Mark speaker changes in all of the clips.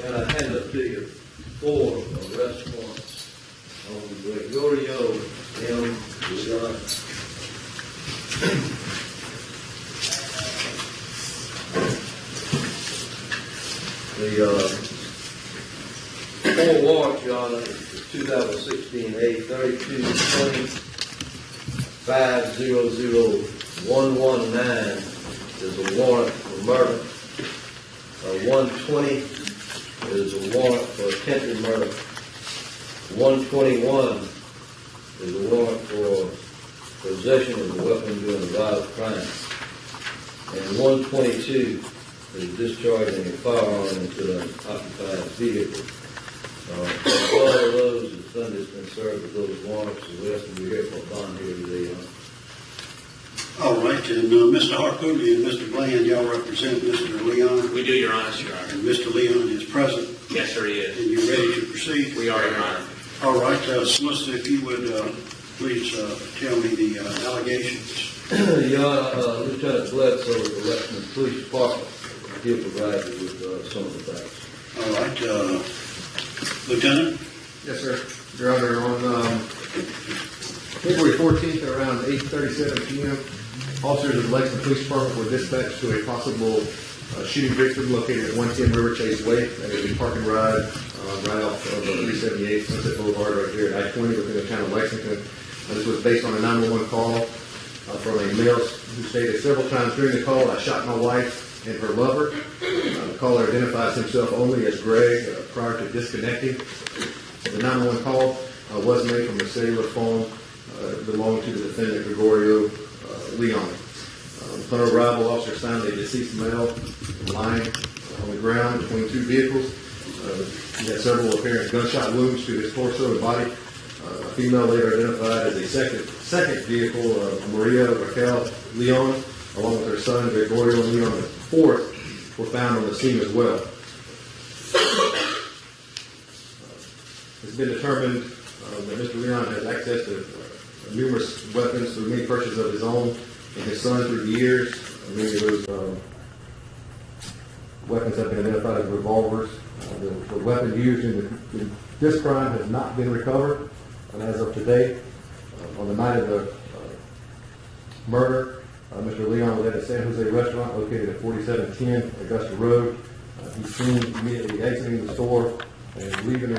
Speaker 1: And I hand up to you 4 arrest warrants on Gregorio Leon. The 4 warrants, Your Honor, is 2016 A 3220 500119 is a warrant for murder. 120 is a warrant for attempted murder. 121 is a warrant for possession of a weapon during a violent crime. And 122 is discharging a firearm into an occupied vehicle. All of those, the Sunday's been served with those warrants, so we have to be here for a bond here today.
Speaker 2: All right, and Mr. Harpootlian and Mr. Bland, y'all represent Mr. Leon?
Speaker 3: We do, Your Honor.
Speaker 2: And Mr. Leon is present?
Speaker 3: Yes, sir, he is.
Speaker 2: And you're ready to proceed?
Speaker 3: We are, Your Honor.
Speaker 2: All right, Solicitor, if you would please tell me the allegations.
Speaker 1: Your Honor, Lieutenant Bledsoe of the Lexington Police Department, he'll provide you with some of the facts.
Speaker 2: All right, Lieutenant?
Speaker 4: Yes, sir. Your Honor, on February 14th around 8:37 p.m., officers of the Lexington Police Department were dispatched to a possible shooting victim located at 110 River Chase Way. That is a park and ride right off of 378 Sunset Boulevard right here at I-20 within the town of Lexington. This was based on a 911 call from a male who stated several times during the call, "I shot my wife and her lover." The caller identifies himself only as Greg prior to disconnecting. The 911 call was made from a cellular phone belonging to the defendant, Gregorio Leon. Upon arrival, officers found a deceased male lying on the ground between 2 vehicles. He had several apparent gunshot wounds to his torso and body. A female later identified as a second vehicle, Maria Raquel Leon, along with her son, Gregorio Leon, the 4th, were found on the scene as well. It's been determined that Mr. Leon has access to numerous weapons through many purchases of his own and his son through the years. Many of those weapons have been identified as revolvers. The weapon used in this crime has not been recovered, and as of today, on the night of the murder, Mr. Leon was at a San Jose restaurant located at 4710 Augusta Road. He's seen immediately exiting the store and leaving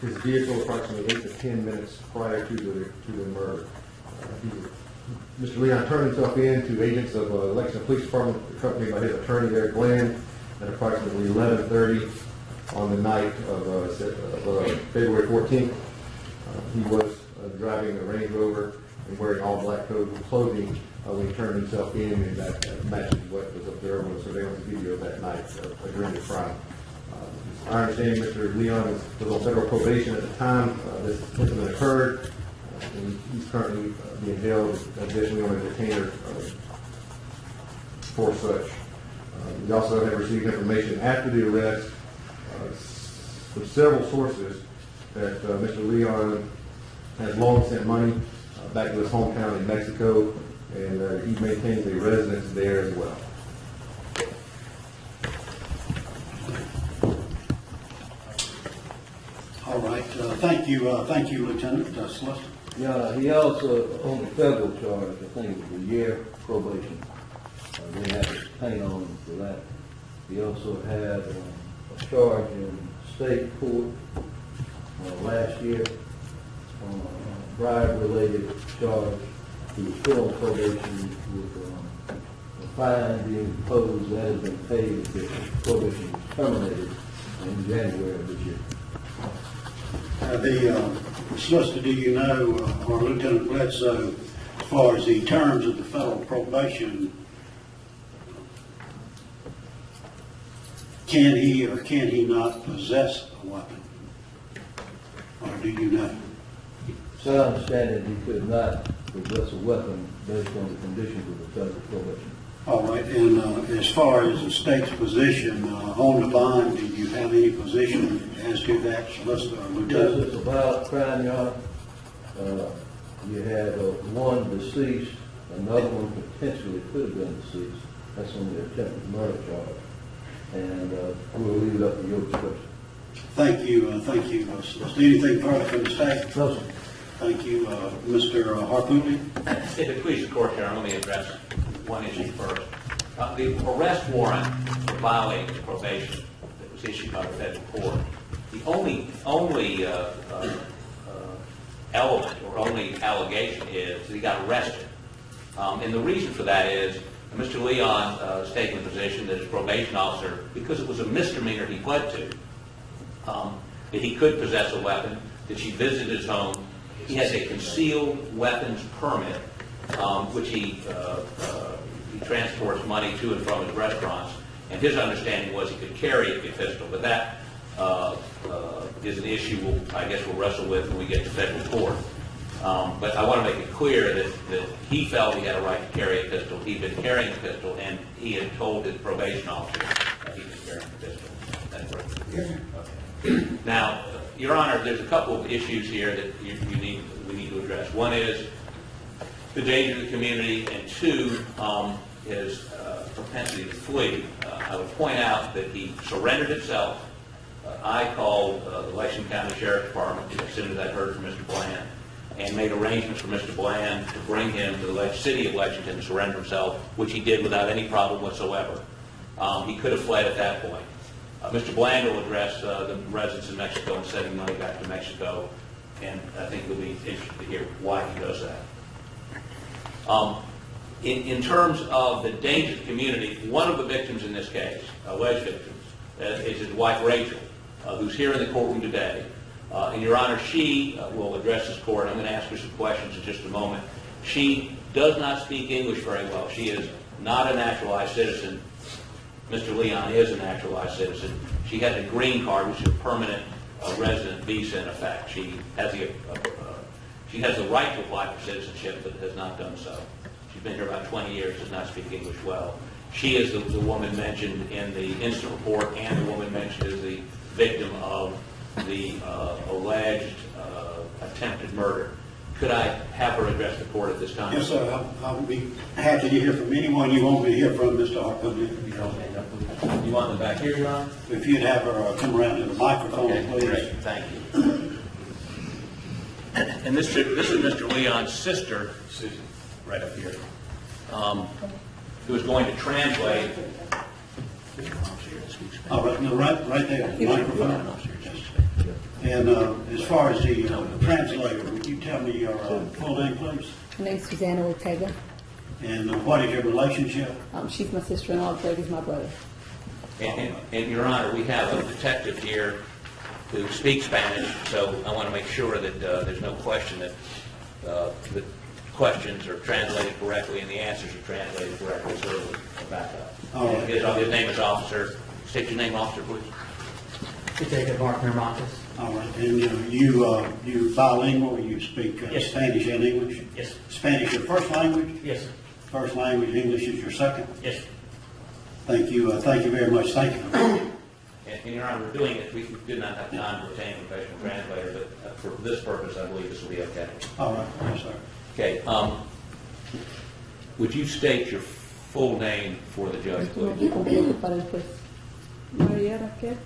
Speaker 4: his vehicle approximately 8 to 10 minutes prior to the murder. Mr. Leon turned himself in to agents of Lexington Police Department, accompanied by his attorney, Eric Bland, at approximately 11:30 on the night of February 14th. He was driving a Range Rover and wearing all black clothing when he turned himself in, and that matches what was observed on the surveillance video that night during the crime. I understand Mr. Leon was on federal probation at the time this incident occurred, and he's currently being held additionally on a detainer for such. We also have received information after the arrest from several sources that Mr. Leon has long sent money back to his hometown in Mexico, and he maintains a residence there as well.
Speaker 2: All right, thank you, Lieutenant. Solicitor.
Speaker 1: Yeah, he also, on the federal charge, I think it was a year probation. They had to paint on him for that. He also had a charge in state court last year on a bribe-related charge. He was put on probation with a fine being imposed that has been paid if probation was terminated in January of this year.
Speaker 2: The solicitor, do you know, or Lieutenant Bledsoe, as far as the terms of the federal probation, can he or can he not possess a weapon? Or do you know?
Speaker 1: So I understand that he could not possess a weapon based on the conditions of the federal probation.
Speaker 2: All right, and as far as the state's position on the bond, do you have any position as to that, Solicitor or Lieutenant?
Speaker 1: Yes, it's a violent crime, Your Honor. You had one deceased, another one potentially could have been deceased. That's on the attempted murder charge. And we'll leave it up to your discretion.
Speaker 2: Thank you, thank you. Is there anything further from the state?
Speaker 1: No, sir.
Speaker 2: Thank you, Mr. Harpootlian.
Speaker 3: If it pleases the court, Chairman, let me address one issue first. The arrest warrant for violating the probation that was issued by the federal court, the only element or only allegation is that he got arrested. And the reason for that is Mr. Leon is taking the position that his probation officer, because it was a misdemeanor he pled to, that he could possess a weapon, that she visited his home. He has a concealed weapons permit, which he transports money to and from his restaurants, and his understanding was he could carry a pistol, but that is an issue I guess we'll wrestle with when we get to federal court. But I want to make it clear that he felt he had a right to carry a pistol. He'd been carrying a pistol, and he had told his probation officer that he was carrying a pistol. That's right. Yes. Okay. Now, Your Honor, there's a couple of issues here that we need to address. One is the danger to the community, and two, his propensity to flee. I would point out that he surrendered himself. I called the Lexington County Sheriff's Department as soon as I heard from Mr. Bland, and made arrangements for Mr. Bland to bring him to the city of Lexington to surrender himself, which he did without any problem whatsoever. He could have fled at that point. Mr. Bland will address the residents in Mexico and sending money back to Mexico, and I think you'll be interested to hear why he does that. In terms of the danger to the community, one of the victims in this case, alleged victims, is his wife Rachel, who's here in the courtroom today. And Your Honor, she will address this court. I'm going to ask her some questions in just a moment. She does not speak English very well. She is not a naturalized citizen. Mr. Leon is a naturalized citizen. She has a green card, which is a permanent resident visa in effect. She has the right to apply for citizenship, but has not done so. She's been here about 20 years, does not speak English well. She is the woman mentioned in the incident report, and the woman mentioned as the victim of the alleged attempted murder. Could I have her address the court at this time?
Speaker 2: Yes, sir. I'll be happy to hear from anyone you want me to hear from, Mr. Harpootlian.
Speaker 3: You want them back here, Your Honor?
Speaker 2: If you'd have her come around to the microphone,
Speaker 3: Okay,
Speaker 2: please.
Speaker 3: great. Thank you. And this is Mr. Leon's sister, Susan, right up here, who is going to translate.
Speaker 2: Oh, right there, the microphone. And as far as the translator, would you tell me your full name, please?
Speaker 5: My name's Susanna Ortega.
Speaker 2: And what is your relationship?
Speaker 5: She's my sister-in-law. Greg is my brother.
Speaker 3: And Your Honor, we have a detective here who speaks Spanish, so I want to make sure that there's no question that the questions are translated correctly and the answers are translated correctly, so we'll back up.
Speaker 2: All right.
Speaker 3: His name is Officer. State your name, Officer, please.
Speaker 6: Detective Mark Marcus.
Speaker 2: All right. And you bilingual? You speak
Speaker 6: Yes.
Speaker 2: Spanish and English?
Speaker 6: Yes.
Speaker 2: Spanish your first language?
Speaker 6: Yes, sir.
Speaker 2: First language, English is your second?
Speaker 6: Yes.
Speaker 2: Thank you very much. Thank you.
Speaker 3: And Your Honor, we're doing it. We did not have time to retain a professional translator, but for this purpose, I believe this will be okay.
Speaker 2: All right. Yes, sir.
Speaker 3: Okay. Would you state your full name for the judge,
Speaker 5: Tu nombre
Speaker 3: please?
Speaker 5: completo para el juez. María Raquel.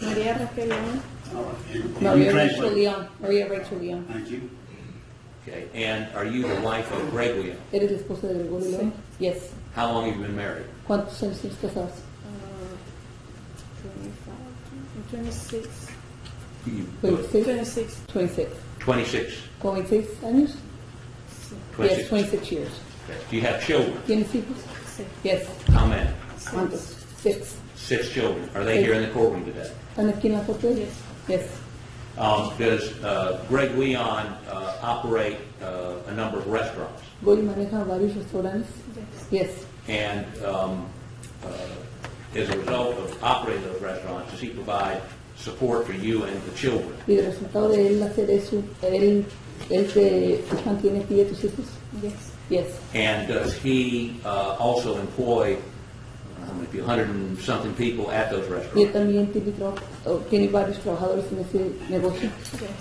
Speaker 5: María Raquel Leon.
Speaker 2: All right. And you
Speaker 5: Maria Rachel
Speaker 2: translate.
Speaker 5: Leon. Maria Rachel Leon.
Speaker 2: Thank you.
Speaker 3: Okay. And are you the wife of Greg Leon?
Speaker 5: ¿Eres la esposa de Gregorio Leon? Yes.
Speaker 3: How long have you been married?
Speaker 5: ¿Cuántos años tienes casados?
Speaker 7: 26.
Speaker 3: You-
Speaker 5: 26. 26.
Speaker 3: 26.
Speaker 5: ¿Con 26 años?
Speaker 3: 26.
Speaker 5: Yes, 26 years.
Speaker 3: Okay. Do you have children?
Speaker 5: ¿Tienes hijos?
Speaker 7: Sí.
Speaker 5: Yes.
Speaker 3: How many?
Speaker 5: ¿Cuántos? 6.
Speaker 3: 6 children. Are they here in the courtroom today?
Speaker 5: ¿Están aquí en la corte?
Speaker 7: Yes.
Speaker 5: Yes.
Speaker 3: Does Greg Leon operate a number of restaurants?
Speaker 5: Goy maneja varios restaurantes?
Speaker 7: Yes.
Speaker 5: Yes.
Speaker 3: And as a result of operating those restaurants, does he provide support for you and the children?
Speaker 5: Y el resultado de él hacer eso, él te mantiene a ti y a tus hijos?
Speaker 7: Yes.
Speaker 5: Yes.
Speaker 3: And does he also employ maybe 100 and something people at those
Speaker 5: Y él
Speaker 3: restaurants?
Speaker 5: también tiene varios trabajadores en ese negocio.
Speaker 7: Yes.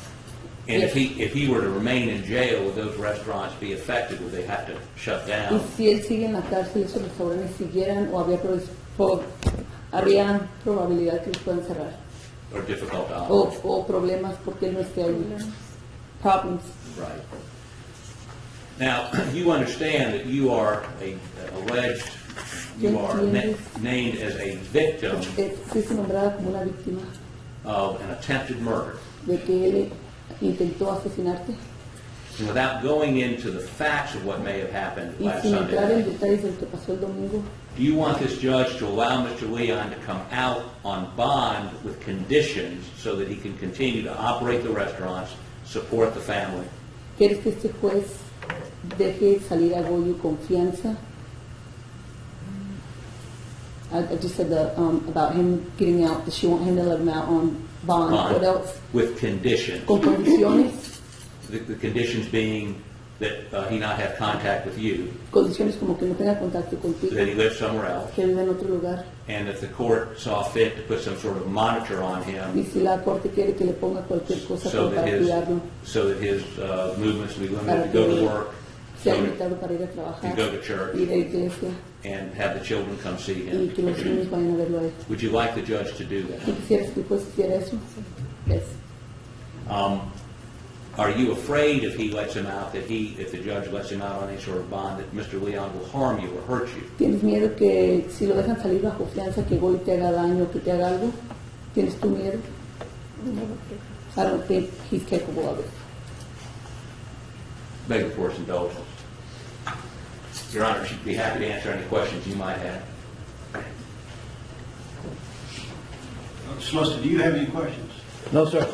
Speaker 3: And if he were to remain in jail, would those restaurants be affected? Would they have to shut
Speaker 5: Y
Speaker 3: down?
Speaker 5: si él sigue en la cárcel, esos restaurantes siguieran o había habría probabilidad que los puedan cerrar.
Speaker 3: or difficult to
Speaker 5: O,
Speaker 3: operate.
Speaker 5: o problemas porque él no esté ahí. Problems.
Speaker 3: Right. Now, you understand that you are alleged, you are named as a victim
Speaker 5: Fuiste nombrada como una víctima
Speaker 3: of an attempted murder.
Speaker 5: de que él intentó asesinarte.
Speaker 3: And without going into the facts of what may have happened
Speaker 5: Y
Speaker 3: last
Speaker 5: sin entrar en
Speaker 3: Sunday,
Speaker 5: detalles de lo que pasó el domingo,
Speaker 3: do you want this judge to allow Mr. Leon to come out on bond with conditions so that he can continue to operate the restaurants, support the family?
Speaker 5: ¿quieres que este juez deje salir a Goyo confianza? I just said about him getting out, that she want him to let him out on bond. What else?
Speaker 3: With conditions.
Speaker 5: Con condiciones,
Speaker 3: The conditions being that he not have contact with you,
Speaker 5: condiciones como que no tenga contacto contigo,
Speaker 3: that he lives somewhere else,
Speaker 5: que vive en otro lugar.
Speaker 3: and if the court saw fit to put some sort of monitor on
Speaker 5: Y
Speaker 3: him
Speaker 5: si la corte quiere que le ponga cualquier cosa
Speaker 3: so
Speaker 5: como
Speaker 3: that
Speaker 5: para cuidarlo,
Speaker 3: his movements will be
Speaker 5: para
Speaker 3: limited to go to
Speaker 5: que
Speaker 3: work,
Speaker 5: sea
Speaker 3: go to-
Speaker 5: limitado para ir a trabajar,
Speaker 3: to go to church.
Speaker 5: ir a la iglesia
Speaker 3: and have the children come see
Speaker 5: y
Speaker 3: him.
Speaker 5: que los niños vayan a verlo a él.
Speaker 3: Would you like the judge to do
Speaker 5: ¿Tú
Speaker 3: that?
Speaker 5: quisieras que el juez hiciera eso? Yes.
Speaker 3: Are you afraid if he lets him out, if the judge lets him out on any sort of bond, that Mr. Leon will harm you or hurt you?
Speaker 5: ¿Tienes miedo que si lo dejan salir bajo fianza que Goy te haga daño, que te haga algo? ¿Tienes tu miedo? I don't think he's capable of it.
Speaker 3: Beg the court's indulgence. Your Honor, she'd be happy to answer any questions you might have.
Speaker 2: Solicitor, do you have any questions?
Speaker 1: No, sir.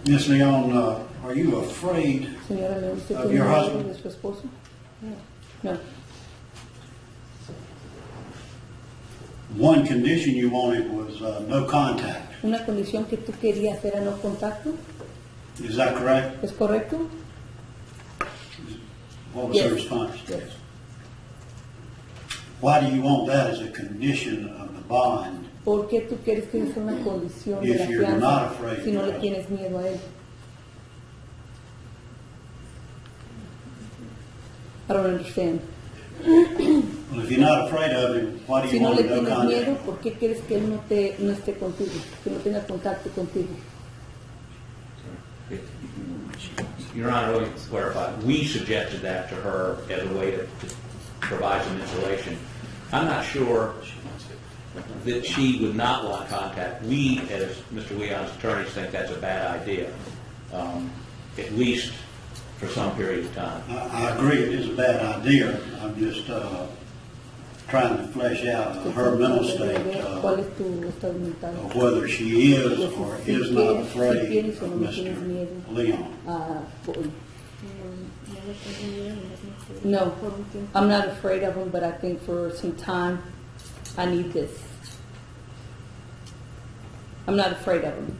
Speaker 2: Ms. Leon, are you afraid?
Speaker 5: Señora León, ¿usted
Speaker 2: Of
Speaker 5: tiene
Speaker 2: your
Speaker 5: miedo
Speaker 2: husband?
Speaker 5: de su esposo? No.
Speaker 2: One condition you wanted was no contact.
Speaker 5: Una condición que tú querías era no contacto,
Speaker 2: Is that correct?
Speaker 5: ¿es correcto?
Speaker 2: What was the
Speaker 5: Yes.
Speaker 2: response?
Speaker 5: Yes.
Speaker 2: Why do you want that as a condition of the bond?
Speaker 5: ¿Por qué tú quieres que sea una condición de la
Speaker 2: If you're not
Speaker 5: fianza
Speaker 2: afraid,
Speaker 5: si no le
Speaker 2: yes.
Speaker 5: tienes miedo a él? I don't understand.
Speaker 2: Well, if you're not afraid of him, why do
Speaker 5: Si
Speaker 2: you
Speaker 5: no
Speaker 2: want
Speaker 5: le
Speaker 2: no
Speaker 5: tienes miedo,
Speaker 2: contact?
Speaker 5: ¿por qué quieres que él no esté contigo? Que no tenga contacto contigo.
Speaker 3: Your Honor, let me clarify. We suggested that to her as a way to provide some insulation. I'm not sure that she would not want contact. We, as Mr. Leon's attorneys, think that's a bad idea, at least for some period of time.
Speaker 2: I agree, it is a bad idea. I'm just trying to flesh out her mental state
Speaker 5: ¿Cuál es tu estado mental?
Speaker 2: of whether she is or is not afraid of Mr. Leon.
Speaker 5: Goy. No, I'm not afraid of him, but I think for some time, I need this. I'm not afraid of him.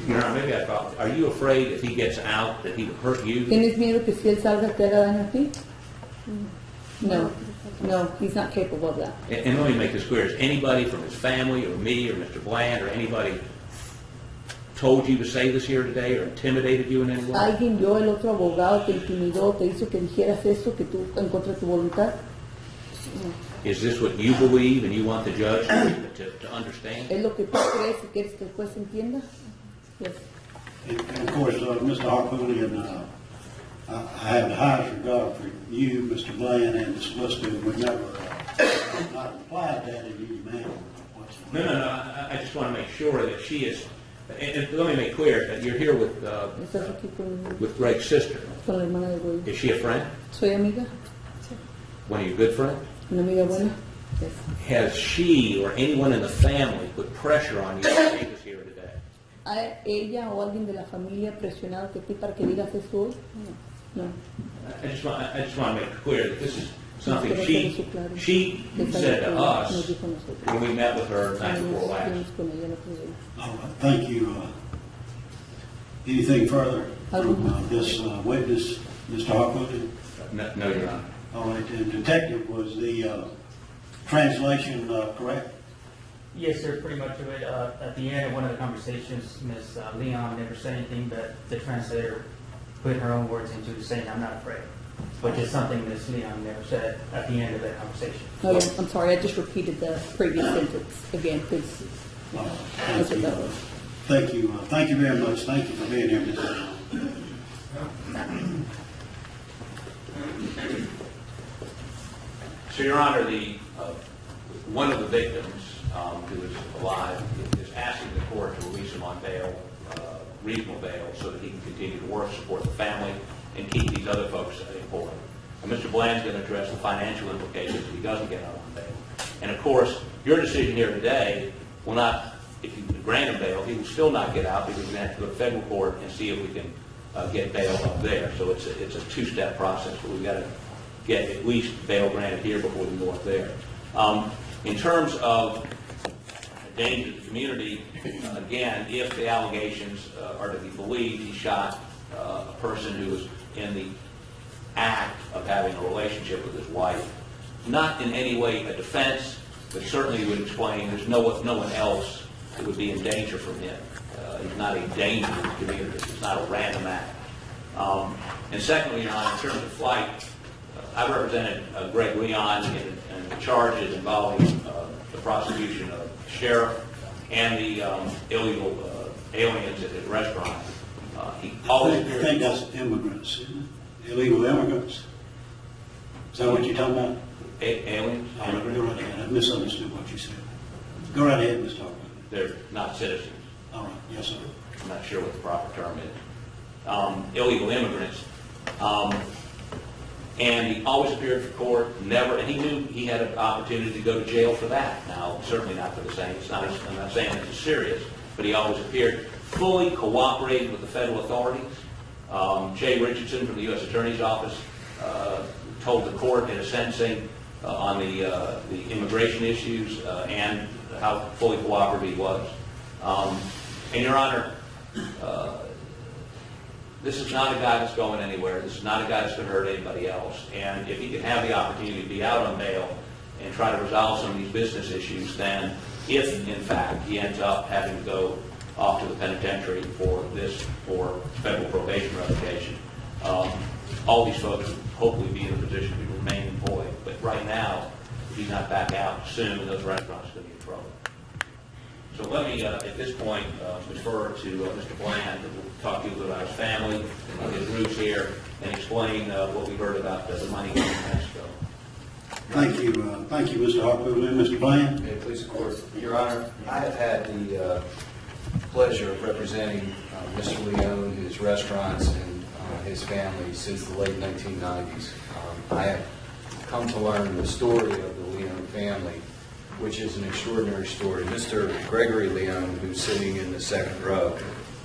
Speaker 3: Your Honor, maybe I thought, are you afraid if he gets out that he would hurt you?
Speaker 5: ¿Tienes miedo que si él salga te haga daño a ti? No, no, he's not capable of that.
Speaker 3: And let me make this clear. Has anybody from his family or me or Mr. Bland or anybody told you to say this here today or intimidated you in any way?
Speaker 5: ¿Alguien, yo, el otro abogado, te intimidó, te hizo que dijeras esto, que tú en contra de tu voluntad?
Speaker 3: Is this what you believe and you want the judge to understand?
Speaker 5: ¿Es lo que tú crees y quieres que el juez entienda? Yes.
Speaker 2: And of course, Mr. Harpoonian, I have the highest regard for you, Mr. Bland, and the solicitor would never not implied that in any manner whatsoever.
Speaker 3: No. I just want to make sure that she is, and let me make clear that you're here
Speaker 5: ¿Estás aquí
Speaker 3: with Greg's sister.
Speaker 5: con la hermana de Goy?
Speaker 3: Is she a friend?
Speaker 5: ¿Soy amiga?
Speaker 3: One of your good friends?
Speaker 5: ¿Una amiga buena? Yes.
Speaker 3: Has she or anyone in the family put pressure on you to say this here today?
Speaker 5: ¿A ella o alguien de la familia presionado a ti para que digas eso hoy? No.
Speaker 3: I just want to make it clear that this is something
Speaker 5: Quiero
Speaker 3: she
Speaker 5: hacer eso claro.
Speaker 3: said to
Speaker 5: Nos
Speaker 3: us
Speaker 5: dijo a nosotros.
Speaker 3: when we met with her the night before
Speaker 5: Nos
Speaker 3: last.
Speaker 5: fuimos con ella el otro día.
Speaker 2: All right, thank you. Anything further
Speaker 5: ¿Algo
Speaker 2: from
Speaker 5: más?
Speaker 2: this witness, Mr. Harpoonian?
Speaker 3: No, Your Honor.
Speaker 2: All right, and detective, was the translation correct?
Speaker 6: Yes, sir, pretty much of it. At the end of one of the conversations, Ms. Leon never said anything, but the translator put her own words into it, saying, "I'm not afraid," which is something Ms. Leon never said at the end of that conversation.
Speaker 5: No, I'm sorry, I just repeated the previous sentence again, because that's what that was.
Speaker 2: Thank you very much. Thank you for being here, Ms. Leon.
Speaker 3: So, Your Honor, one of the victims who is alive is asking the court to release him on bail, reasonable bail, so that he can continue to work, support the family, and keep these other folks employed. And Mr. Bland's going to address the financial implications if he doesn't get out on bail. And of course, your decision here today will not, if you grant him bail, he will still not get out because we're going to have to go to federal court and see if we can get bail up there. So it's a two-step process, but we've got to get at least bail granted here before we go up there. In terms of danger to the community, again, if the allegations are to be believed, he shot a person who was in the act of having a relationship with his wife. Not in any way a defense, but certainly would explain there's no one else that would be in danger from him. He's not a danger to the community. It's not a random act. And secondly, Your Honor, in terms of flight, I represented Greg Leon in the charges involving the prosecution of the sheriff and the illegal aliens at his restaurant. He always
Speaker 2: I think that's immigrants, isn't it? Illegal immigrants. Is that what you're talking about?
Speaker 3: aliens.
Speaker 2: Go right ahead. I misunderstood what you said. Go right ahead, Mr. Harper.
Speaker 3: They're not citizens.
Speaker 2: All right. Yes, sir.
Speaker 3: I'm not sure what the proper term is. Illegal immigrants. And he always appeared for court, never, and he knew he had an opportunity to go to jail for that. Now, certainly not for the same, I'm not saying it's serious, but he always appeared, fully cooperated with the federal authorities. Jay Richardson from the U.S. Attorney's Office told the court in a sentencing on the immigration issues and how fully cooperative he was. And Your Honor, this is not a guy that's going anywhere. This is not a guy that's going to hurt anybody else. And if he can have the opportunity to be out on bail and try to resolve some of these business issues, then if, in fact, he ends up having to go off to the penitentiary for federal probation revocation, all these folks will hopefully be in a position to remain employed. But right now, if he's not back out soon, those restaurants are going to be in trouble. So let me, at this point, refer to Mr. Bland, who will talk to you about his family, his roots here, and explain what we heard about the money going to Mexico.
Speaker 2: Thank you, Mr. Harper. Mr. Bland?
Speaker 8: May it please the court. Your Honor, I have had the pleasure of representing Mr. Leon, his restaurants, and his family since the late 1990s. I have come to learn the story of the Leon family, which is an extraordinary story. Mr. Gregory Leon, who's sitting in the second row,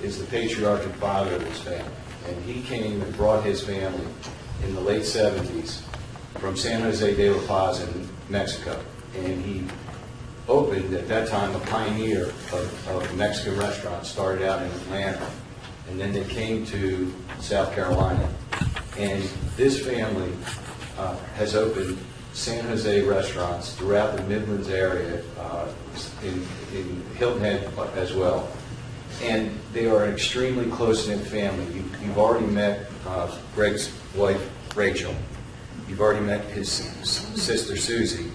Speaker 8: is the patriarchal father of this family. And he came and brought his family in the late 70s from San Jose de la Paz in Mexico. And he opened, at that time, a pioneer of Mexican restaurants, started out in Atlanta. And then they came to South Carolina. And this family has opened San Jose restaurants throughout the Midlands area, in Hilton Head as well. And they are an extremely close-knit family. You've already met Greg's wife, Rachel. You've already met his sister, Susie.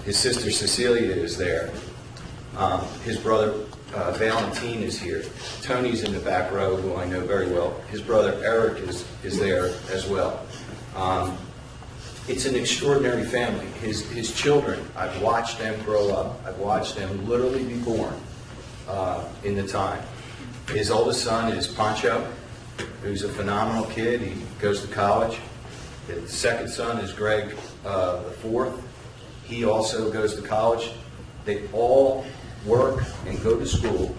Speaker 8: His sister, Cecilia, is there. His brother, Valentine, is here. Tony's in the back row, who I know very well. His brother, Eric, is there as well. It's an extraordinary family. His children, I've watched them grow up. I've watched them literally be born in the time. His oldest son is Pancho, who's a phenomenal kid. He goes to college. The second son is Greg, the fourth. He also goes to college. They all work and go to school.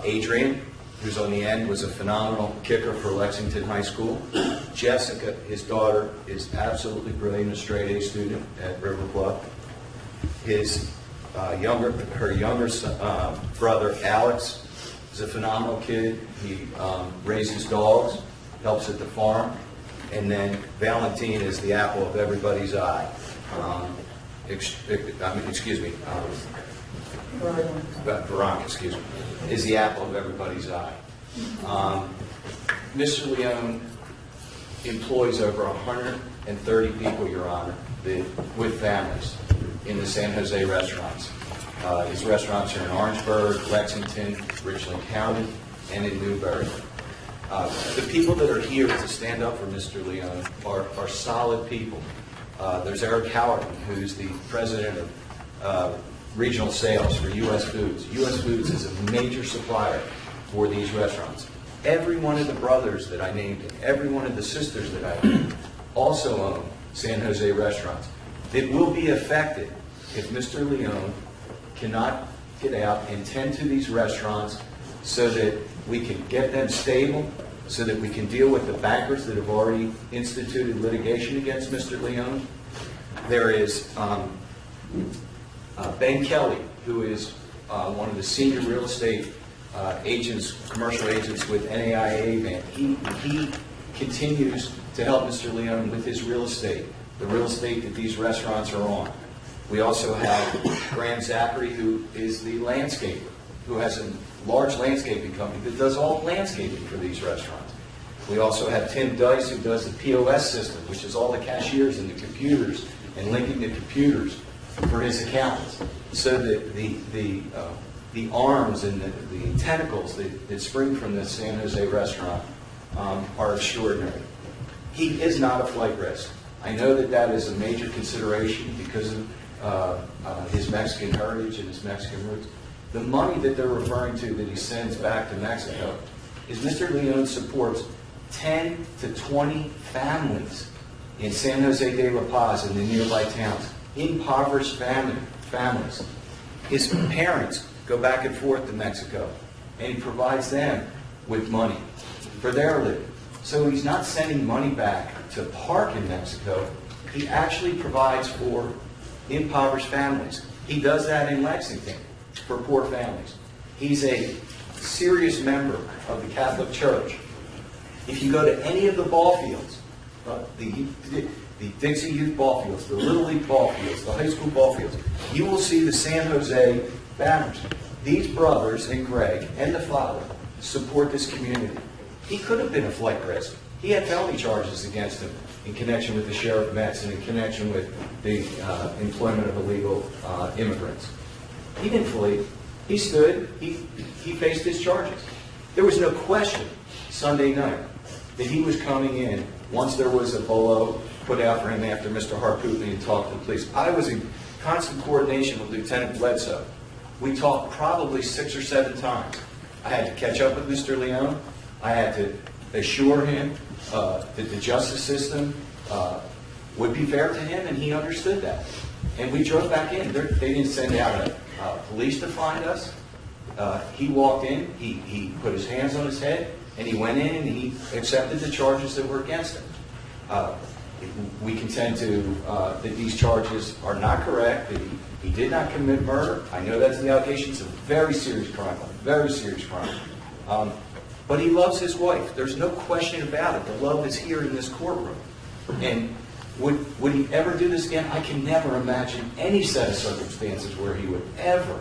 Speaker 8: Adrian, who's on the end, was a phenomenal kicker for Lexington High School. Jessica, his daughter, is absolutely brilliant, a straight A student at River Bluff. Her younger brother, Alex, is a phenomenal kid. He raises dogs, helps at the farm. And then Valentine is the apple of everybody's eye. Veronica, excuse me, is the apple of everybody's eye. Mr. Leon employs over 130 people, Your Honor, with families in the San Jose restaurants. His restaurants are in Orangeburg, Lexington, Richland County, and in Newbury. The people that are here to stand up for Mr. Leon are solid people. There's Eric Howard, who's the president of regional sales for U.S. Foods. U.S. Foods is a major supplier for these restaurants. Every one of the brothers that I named, and every one of the sisters that I named, also own San Jose restaurants. It will be affected if Mr. Leon cannot get out and tend to these restaurants so that we can get them stable, so that we can deal with the bankers that have already instituted litigation against Mr. Leon. There is Ben Kelly, who is one of the senior real estate agents, commercial agents with NAIA Bank. He continues to help Mr. Leon with his real estate, the real estate that these restaurants are on. We also have Graham Zachary, who is the landscaper, who has a large landscaping company that does all the landscaping for these restaurants. We also have Tim Dice, who does the POS system, which is all the cashiers and the computers and linking the computers for his accountants. So that the arms and the tentacles that spring from this San Jose restaurant are extraordinary. He is not a flight risk. I know that that is a major consideration because of his Mexican heritage and his Mexican roots. The money that they're referring to that he sends back to Mexico is Mr. Leon supports 10 to 20 families in San Jose de La Paz and the nearby towns, impoverished families. His parents go back and forth to Mexico, and he provides them with money for their living. So he's not sending money back to park in Mexico. He actually provides for impoverished families. He does that in Lexington for poor families. He's a serious member of the Catholic Church. If you go to any of the ball fields, the Dixie Youth ball fields, the Little League ball fields, the high school ball fields, you will see the San Jose banners. These brothers and Greg and the father support this community. He could have been a flight risk. He had felony charges against him in connection with the Sheriff Metz and in connection with the employment of illegal immigrants. He didn't flee. He stood. He faced his charges. There was no question Sunday night that he was coming in once there was a bolo put out for him after Mr. Harpootlian talked to the police. I was in constant coordination with Lieutenant Bledsoe. We talked probably 6 or 7 times. I had to catch up with Mr. Leon. I had to assure him that the justice system would be fair to him, and he understood that. And we drove back in. They didn't send out police to find us. He walked in, he put his hands on his head, and he went in and he accepted the charges that were against him. We contend that these charges are not correct, that he did not commit murder. I know that's the allegation. It's a very serious crime, but he loves his wife. There's no question about it. The love is here in this courtroom. And would he ever do this again? I can never imagine any set of circumstances where he would ever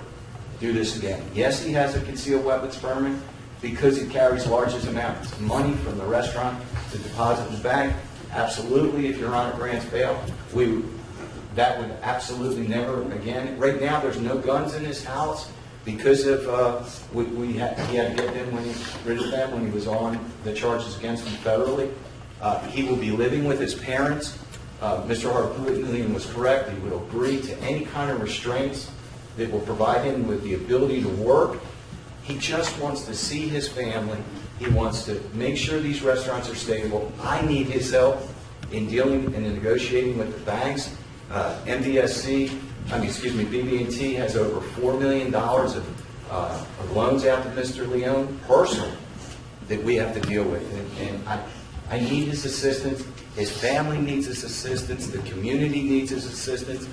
Speaker 8: do this again. Yes, he has a concealed weapons permit because he carries largest amounts of money from the restaurant to deposit in the bank. Absolutely, if Your Honor grants bail, that would absolutely never again. Right now, there's no guns in his house because of he had to get them rid of them when he was on the charges against him federally. He will be living with his parents. Mr. Harpootlian was correct. He would agree to any kind of restraints that will provide him with the ability to work. He just wants to see his family. He wants to make sure these restaurants are stable. I need his help in dealing and in negotiating with the banks. BB&T has over $4 million of loans out to Mr. Leon personally that we have to deal with. And I need his assistance. His family needs his assistance. The community needs his assistance.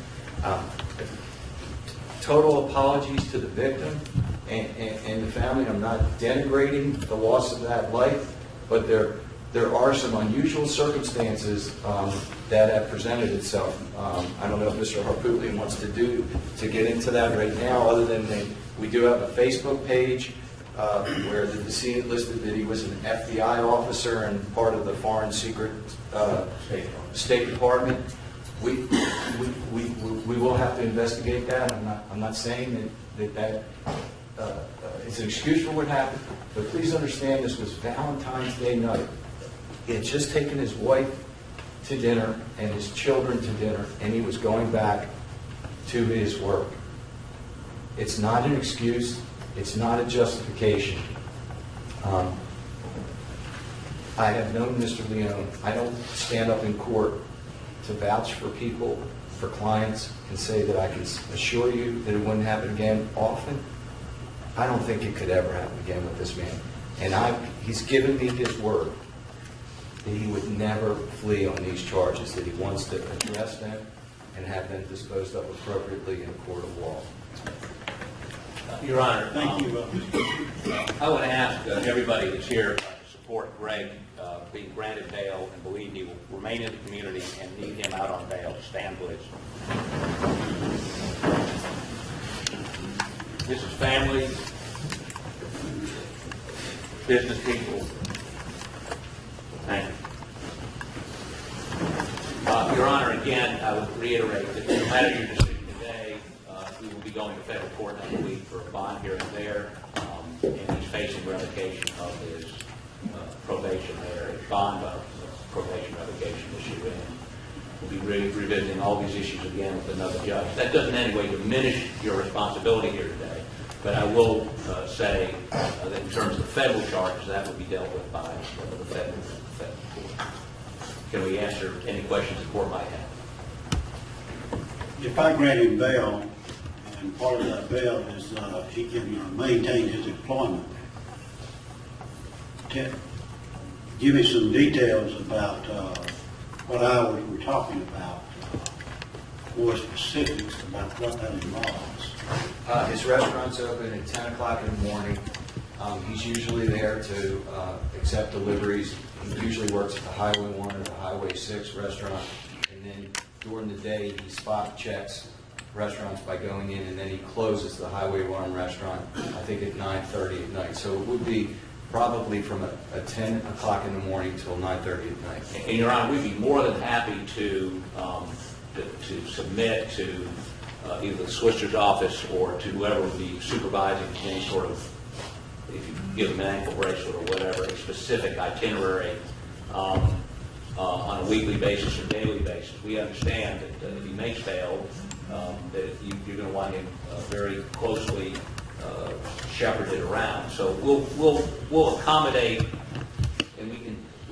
Speaker 8: Total apologies to the victim and the family. I'm not denigrating the loss of that life, but There are some unusual circumstances that have presented itself. I don't know if Mr. Harpootlian wants to get into that right now, other than we do have a Facebook page where the decedent listed that he was an FBI officer and part of the Foreign Secret State Department. We will have to investigate that. I'm not saying that it's an excuse for what happened, but please understand this was Valentine's Day night. He had just taken his wife to dinner and his children to dinner, and he was going back to his work. It's not an excuse. It's not a justification. I have known Mr. Leon. I don't stand up in court to vouch for people, for clients, and say that I can assure you that it wouldn't happen again often. I don't think it could ever happen again with this man. And he's given me his word that he would never flee on these charges, that he wants to address them and have them disposed of appropriately in a court of law.
Speaker 3: Your Honor,
Speaker 2: Thank you.
Speaker 3: I want to ask everybody that's here to support Greg being granted bail and believe he will remain in the community and need him out on bail. Stand, please. This is family, business people. Thank you. Your Honor, again, I would reiterate that no matter your decision today, we will be going to federal court next week for a bond hearing there, and he's facing revocation of his probation there, a bond of probation revocation issue, and we'll be revisiting all these issues again with another judge. That doesn't in any way diminish your responsibility here today, but I will say that in terms of the federal charges, that will be dealt with by the federal court. Can we answer any questions the court might have?
Speaker 2: If I grant him bail, and part of that bail is he can maintain his employment, give me some details about what hours we're talking about, more specifics about what that involves.
Speaker 8: His restaurant's open at 10 o'clock in the morning. He's usually there to accept deliveries. He usually works at the Highway 1 or the Highway 6 restaurant. And then during the day, he spot checks restaurants by going in, and then he closes the Highway 1 restaurant, I think at 9:30 at night. So it would be probably from a 10 o'clock in the morning till 9:30 at night.
Speaker 3: And Your Honor, we'd be more than happy to submit to either the solicitor's office or to whoever would be supervising any sort of, if you give them an ankle bracelet or whatever, a specific itinerary on a weekly basis or daily basis. We understand that if he makes bail, that you're going to want him very closely shepherded around. So we'll accommodate, and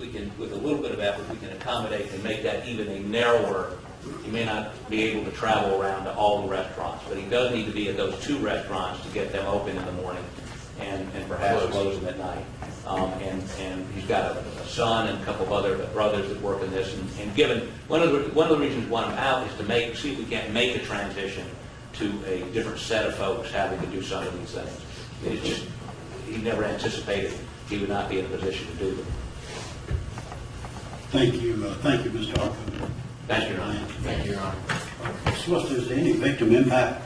Speaker 3: we can with a little bit of effort we can accommodate and make that even a narrower. He may not be able to travel around to all the restaurants, but he does need to be at those 2 restaurants to get them open in the morning and perhaps close them at night. And he's got a son and a couple of other brothers that work in this. And given one of the reasons we want him out is to see if we can't make a transition to a different set of folks having to do some of these things. It's just he never anticipated he would not be in a position to do them.
Speaker 2: Thank you, Mr. Harpootlian.
Speaker 3: Thank you, Your Honor.
Speaker 8: Thank you, Your Honor.
Speaker 2: Solicitor, is there any victim impact?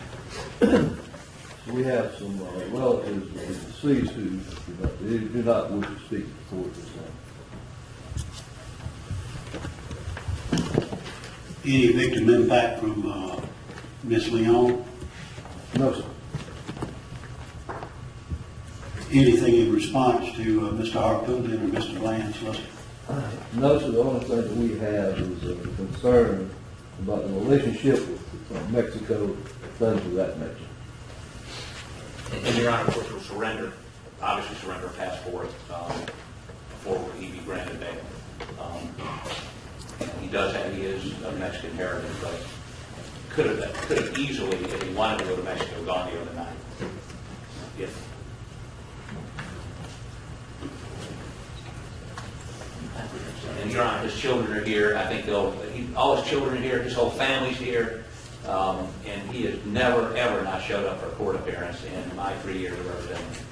Speaker 1: We have some relatives of the deceased who do not wish to speak to the court this time.
Speaker 2: Any victim impact from Ms. Leon?
Speaker 1: No, sir.
Speaker 2: Anything in response to Mr. Harpootlian or Mr. Bland, Solicitor?
Speaker 1: No, sir. The only thing that we have is a concern about the relationship with Mexico, things of that nature.
Speaker 3: And Your Honor, of course, will obviously surrender a passport before he be granted bail. He is of Mexican heritage, but could have easily, if he wanted to go to Mexico, gone the other night. If And Your Honor, his children are here. I think all his children are here. His whole family's here. And he has never, ever not showed up for a court appearance in my 3 years of representing him.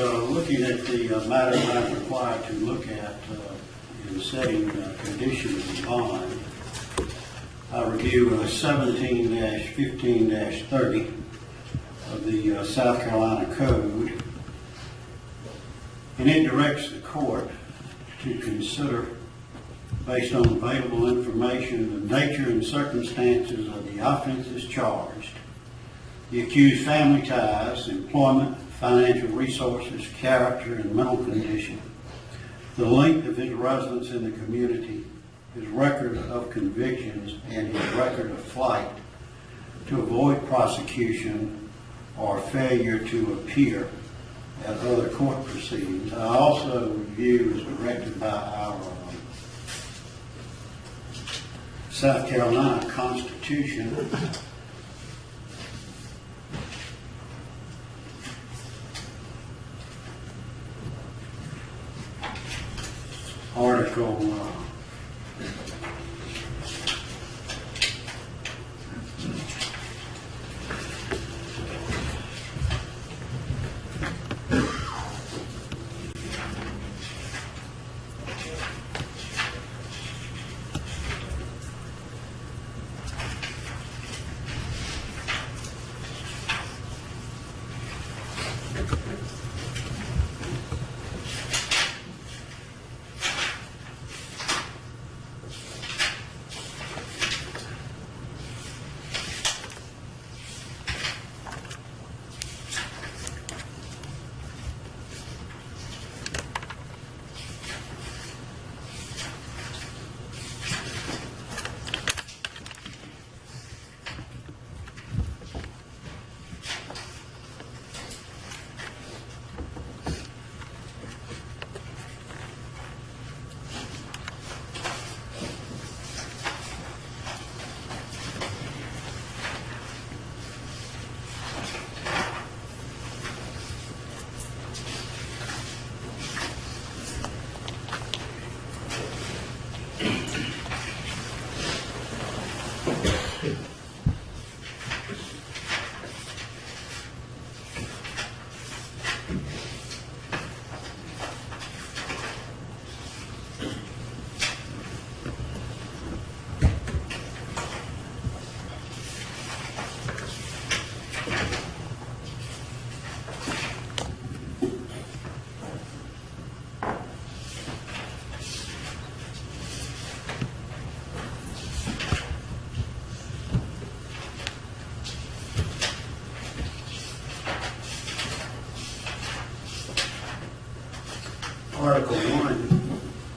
Speaker 2: looking at the matters I'm required to look at in setting conditions of bond, I review 17-15-30 of the South Carolina Code, and it directs the court to consider, based on available information, the nature and circumstances of the offenses charged, the accused family ties, employment, financial resources, character, and mental condition, the length of his residence in the community, his record of convictions, and his record of flight to avoid prosecution or failure to appear at other court proceedings. I also review, as directed by our South Carolina Constitution, Article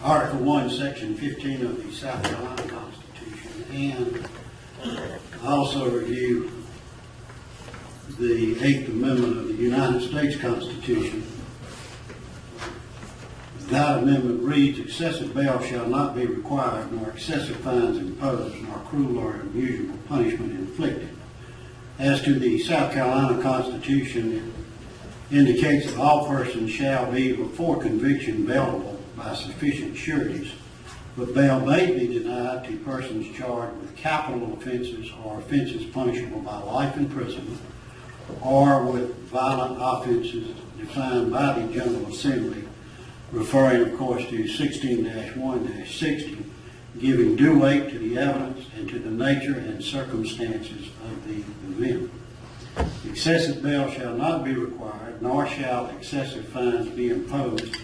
Speaker 2: Article 1, Section 15 of the South Carolina Constitution, and I also review the 8th Amendment of the United States Constitution. That amendment reads, excessive bail shall not be required, nor excessive fines imposed, nor cruel or unusual punishment inflicted. As to the South Carolina Constitution, it indicates that all persons shall be, before conviction, bailable by sufficient sureties, but bail may be denied to persons charged with capital offenses or offenses punishable by life imprisonment, or with violent offenses defined by the General Assembly, referring, of course, to 16-1-60, giving due weight to the evidence and to the nature and circumstances of the event. Excessive bail shall not be required, nor shall excessive fines be imposed,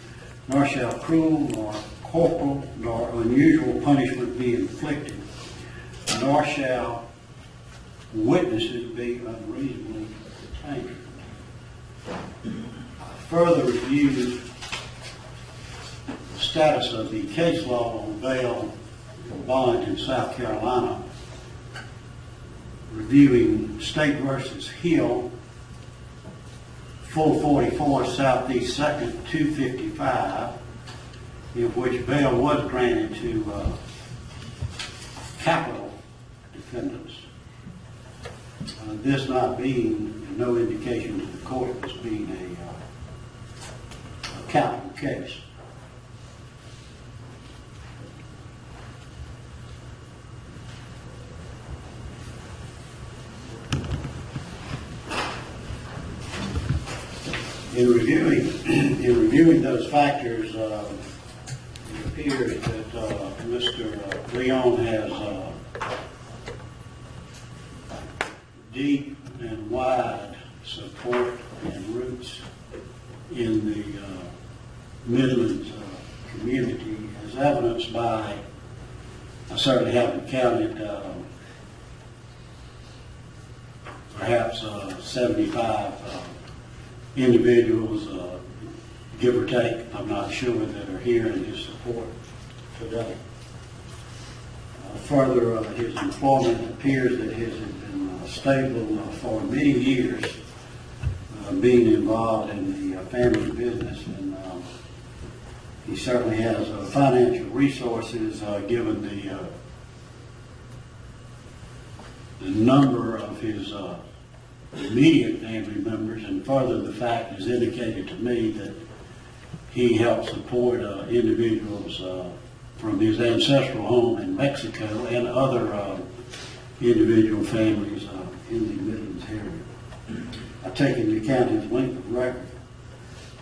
Speaker 2: nor shall cruel, nor corporal, nor unusual punishment be inflicted, nor shall witnesses be unreasonably detained. I further reviewed the status of the case law on bail or bond in South Carolina, reviewing State versus Hill, 444 Southeast 2nd, 255, in which bail was granted to capital defendants. This not being no indication to the court as being a capital case. In reviewing those factors, it appears that Mr. Leon has deep and wide support and roots in the Midlands community, as evidenced by, I certainly haven't counted, perhaps 75 individuals, give or take, I'm not sure, that are here in his support today. Further, his employment appears that has been stable for many years, being involved in the family business, and he certainly has financial resources given the number of his immediate family members, and further the fact is indicated to me that he helped support individuals from his ancestral home in Mexico and other individual families in the Midlands area. I take into account his length of record.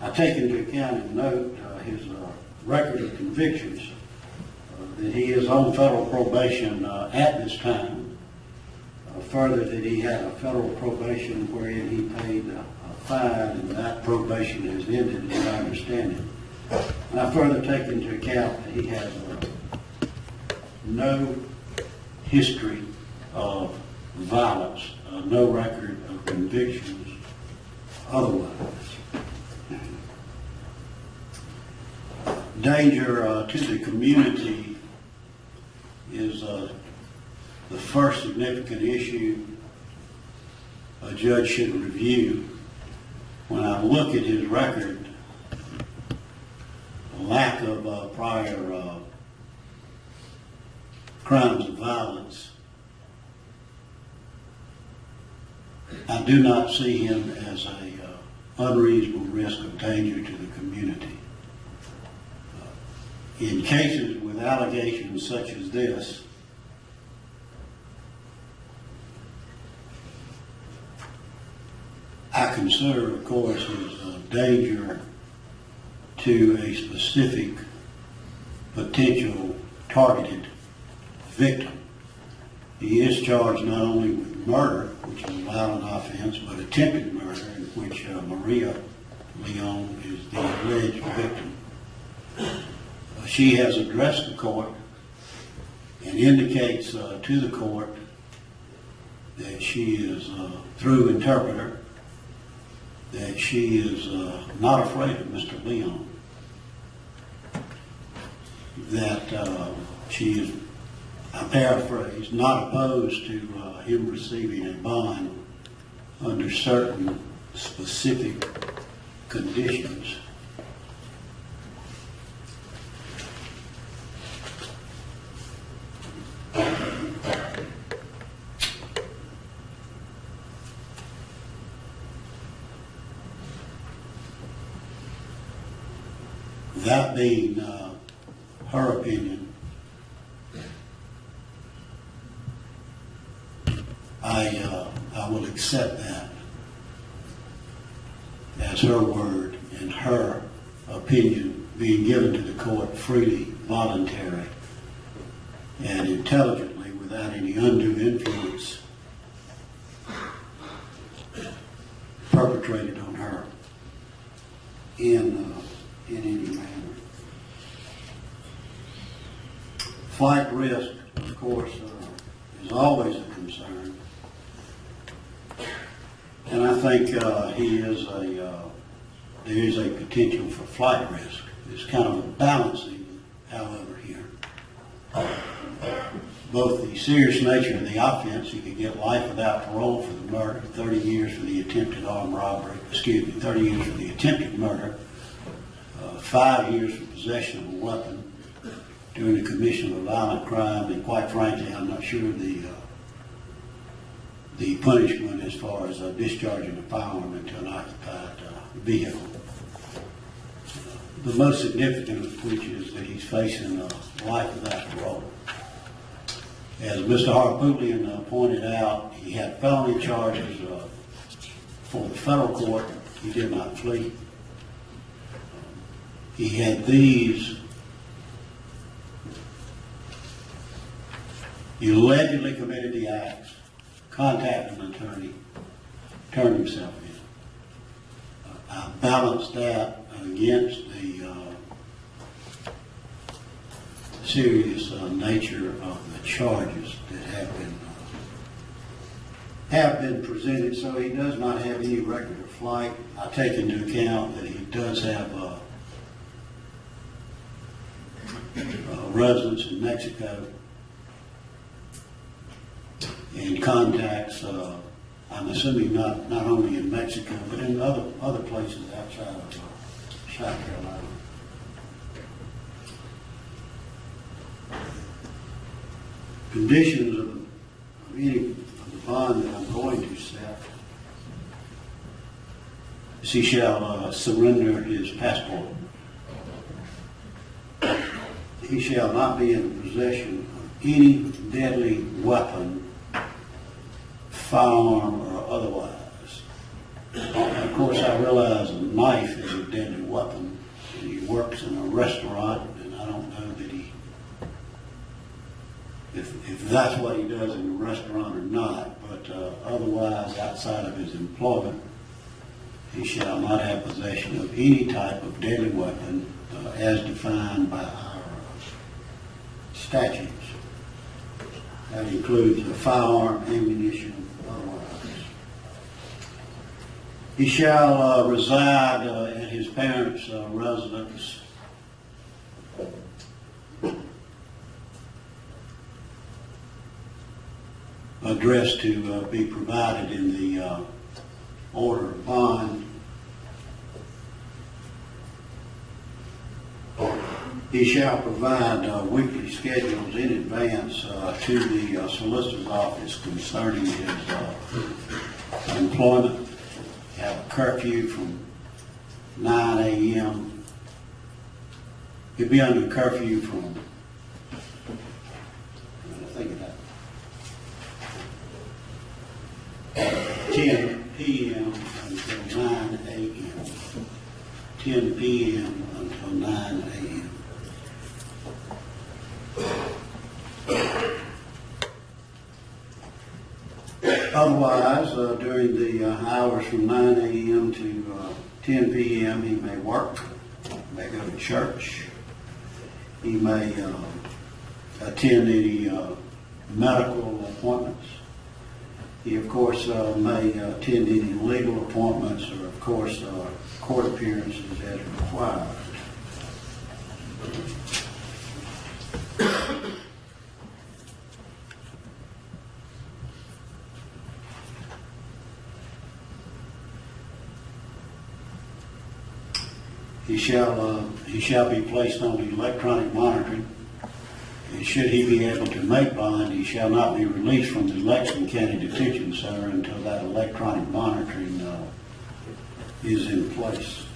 Speaker 2: I take into account and note his record of convictions, that he is on federal probation at this time. Further, that he had a federal probation wherein he paid a fine, and that probation has ended, as I understand it. And I further take into account that he has no history of violence, no record of convictions otherwise. Danger to the community is the first significant issue a judge should review. When I look at his record, a lack of prior crimes of violence, I do not see him as a unreasonable risk of danger to the community. In cases with allegations such as this, I consider, of course, his danger to a specific potential targeted victim. He is charged not only with murder, which is a violent offense, but attempted murder, in which Maria Leon is the alleged victim. She has addressed the court and indicates to the court that she is, through interpreter, that she is not afraid of Mr. Leon, that she is, I paraphrase, not opposed to him receiving a bond under certain specific conditions. That being her opinion, I will accept that as her word and her opinion being given to the court freely, voluntary, and intelligently without any undue influence perpetrated on her in any manner. Flight risk, of course, is always a concern, and I think there is a potential for flight risk. It's kind of a balancing, however, here. Both the serious nature of the offense, you could get life without parole for the murder, 30 years for the attempted armed robbery, 30 years for the attempted murder, 5 years for possession of a weapon during the commission of a violent crime, and quite frankly, I'm not sure the punishment as far as discharging a firearm into an occupied vehicle. The most significant of which is that he's facing life without parole. As Mr. Harpootlian pointed out, he had felony charges for the federal court. He did not flee. he had these he allegedly committed the acts, contacted an attorney, turned himself in. I balanced that against the serious nature of the charges that have been presented. So he does not have any record of flight. I take into account that he does have residence in Mexico and contacts, I'm assuming not only in Mexico, but in other places outside of South Carolina. Conditions of any of the bond that I'm going to set is he shall surrender his passport. He shall not be in possession of any deadly weapon, firearm, or otherwise. Of course, I realize a knife is a deadly weapon. He works in a restaurant, and I don't know that if that's what he does in a restaurant or not, but otherwise, outside of his employment, he shall not have possession of any type of deadly weapon as defined by our statutes. That includes a firearm, ammunition, otherwise. He shall reside at his parents' residence address to be provided in the order of bond. He shall provide weekly schedules in advance to the solicitor's office concerning his employment. Have a curfew from 9 a.m. He'll be under curfew from, think of that, 10 p.m. until 9 a.m. 10 p.m. until 9 a.m. Otherwise, during the hours from 9 a.m. to 10 p.m., he may work, may go to church, he may attend any medical appointments. He, of course, may attend any legal appointments or, of course, court appearances as required. He shall be placed on electronic monitoring. And should he be able to make bond, he shall not be released from the Lexington County Detention Center until that electronic monitoring is in place.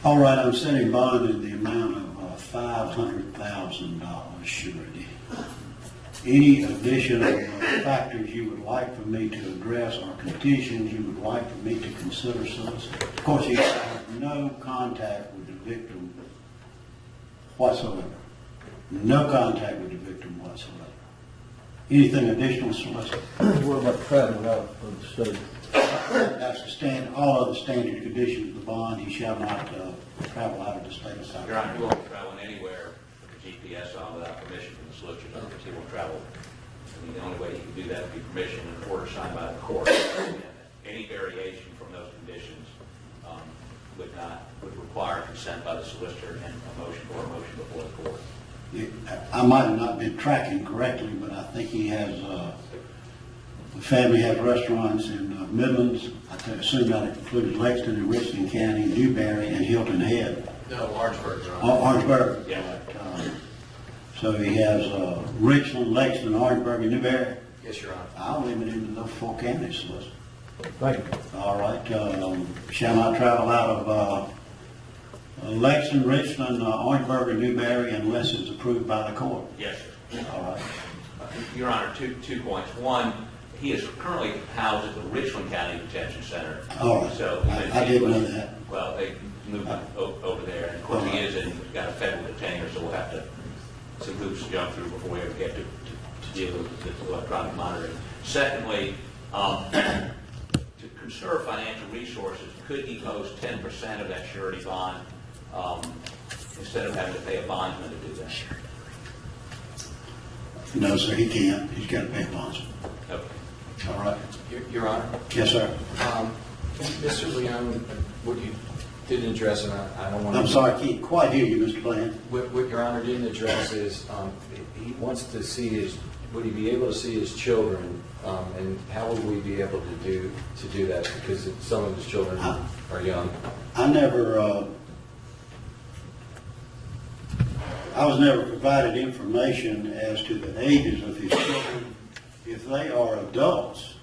Speaker 2: All right, I'm setting bond in the amount of $500,000 surety. Any additional factors you would like for me to address or conditions you would like for me to consider, solicitor? Of course, he has no contact with the victim whatsoever. No contact with the victim whatsoever. Anything additional, solicitor?
Speaker 1: What about traveling out of the state?
Speaker 2: That's the standard, all of the standard conditions of the bond. He shall not travel out of the state of South
Speaker 3: Your Honor,
Speaker 2: Carolina.
Speaker 3: he won't travel anywhere with the GPS on without permission from the solicitor's office. He won't travel. I mean, the only way he can do that would be permission and an order signed by the court. Any variation from those conditions would require consent by the solicitor and a motion before the court.
Speaker 2: I might have not been tracking correctly, but I think he has The family has restaurants in Midlands. I assume that includes Lexington and Richland County, Newberry, and Hilton Head.
Speaker 8: No, Orangeburg, Your Honor.
Speaker 2: Orangeburg.
Speaker 3: Yeah.
Speaker 2: So he has Richland, Lexington, Orangeburg, and Newberry.
Speaker 8: Yes, Your Honor.
Speaker 2: I'll limit him to those 4 counties, Solicitor.
Speaker 1: Thank you.
Speaker 2: All right, shall not travel out of Lexington, Richland, Orangeburg, or Newberry unless it's approved by the court.
Speaker 3: Yes, sir.
Speaker 2: All right.
Speaker 3: Your Honor, two points. One, he is currently housed at the Richland County Detention Center.
Speaker 2: All right.
Speaker 3: So
Speaker 2: I didn't know that.
Speaker 3: Well, they moved him over there, and of course he is got a federal detainer, so we'll have to some hoops to jump through before we ever get to deal with the electronic monitoring. Secondly, to conserve financial resources, could he post 10% of that surety bond instead of having to pay a bondsman to do that?
Speaker 2: No, sir, he can't. He's got to pay a bondsman.
Speaker 3: Okay.
Speaker 2: All right.
Speaker 8: Your Honor.
Speaker 2: Yes, sir.
Speaker 8: Mr. Leon, what you didn't address, and I don't want to...
Speaker 2: I'm sorry, I can't quite hear you, Mr. Bland.
Speaker 8: What Your Honor didn't address is, he wants to see would he be able to see his children, and how would we be able to do that? Because some of his children are young.
Speaker 2: I was never provided information as to the ages of his children. If they are adults,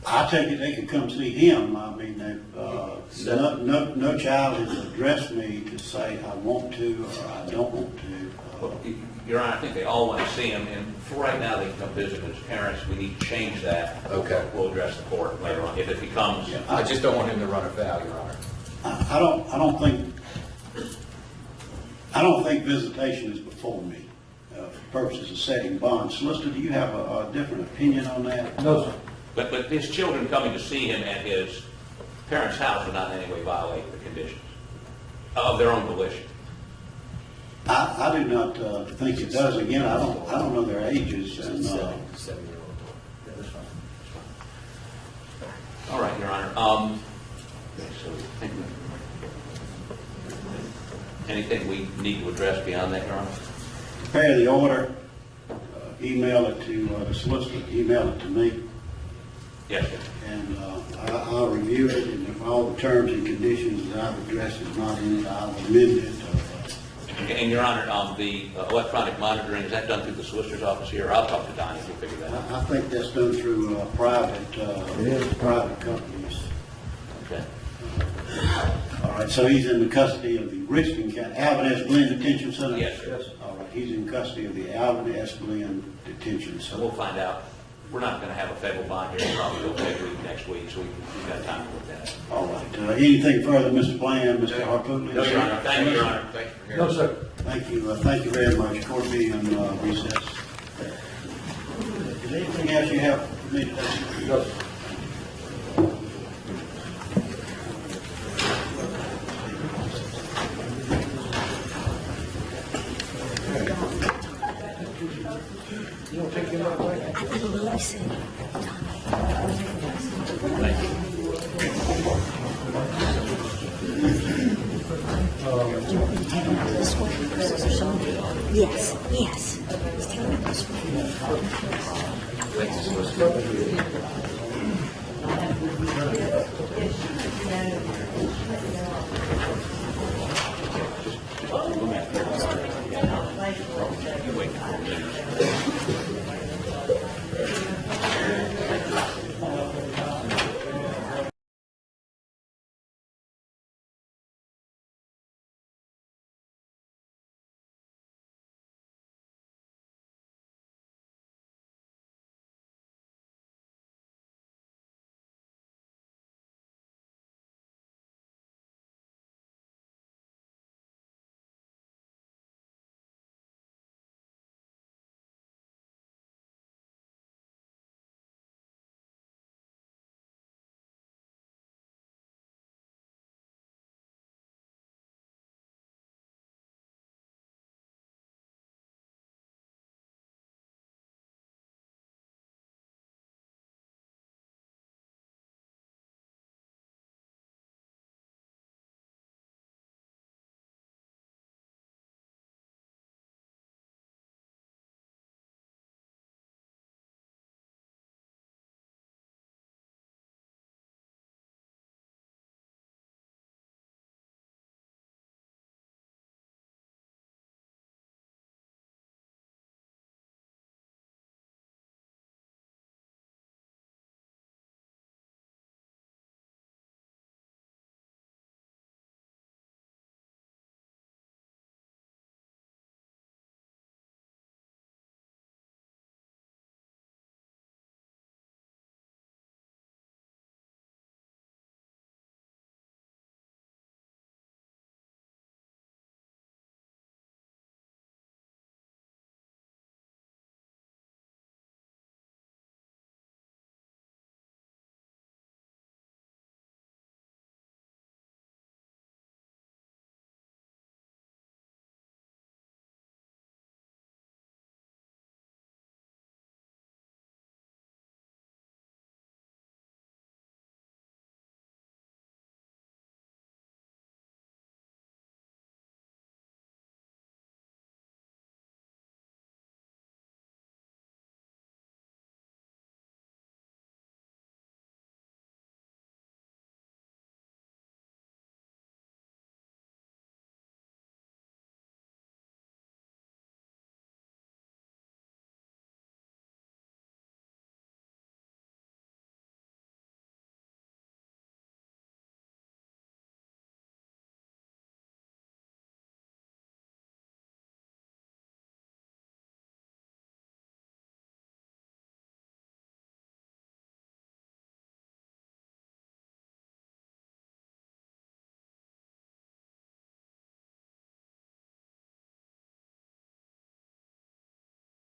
Speaker 2: I take it they could come see him. I mean, no child has addressed me to say I want to or I don't want to.
Speaker 3: Well, Your Honor, I think they all want to see him, and for right now, they can come visit his parents. We need to change that.
Speaker 8: Okay.
Speaker 3: We'll address the court later on, if it becomes...
Speaker 8: I just don't want him to run afoul, Your Honor.
Speaker 2: I don't think visitation is before me for purposes of setting bonds. Solicitor, do you have a different opinion on that?
Speaker 1: No, sir.
Speaker 3: But his children coming to see him at his parents' house would not in any way violate the conditions of their own volition.
Speaker 2: I do not think it does. Again, I don't know their ages. And
Speaker 8: 7-year-old.
Speaker 3: Yeah, that's fine. All right, Your Honor. Okay, so anything we need to address beyond that, Your Honor?
Speaker 2: prepare the order, email it to the solicitor, email it to me,
Speaker 3: Yes, sir.
Speaker 2: and I'll review it, and if all the terms and conditions that I've addressed is not in it, I'll amend it.
Speaker 3: And Your Honor, the electronic monitoring, is that done through the solicitor's office here? I'll talk to Donnie, we'll figure that out.
Speaker 2: I think that's done through private companies.
Speaker 3: Okay.
Speaker 2: All right, so he's in the custody of the Richland County, Alvin S. Glenn Detention Center?
Speaker 3: Yes, sir.
Speaker 2: All right, he's in custody of the Alvin S. Glenn Detention
Speaker 3: So
Speaker 2: Center.
Speaker 3: we'll find out. We're not going to have a federal bond here, probably till February next week, so we've got time to look at it.
Speaker 2: All right, anything further, Mr. Bland, Mr. Harpootlian?
Speaker 3: No, Your Honor. Thank you, Your Honor. Thank you for hearing.
Speaker 1: No, sir.
Speaker 2: Thank you very much. Court being in recess. Is there anything else you have for me today?
Speaker 1: No, sir. You don't take your money away?
Speaker 7: I believe so. Do you want me to take him out this way? Yes, yes. He's taking him this way.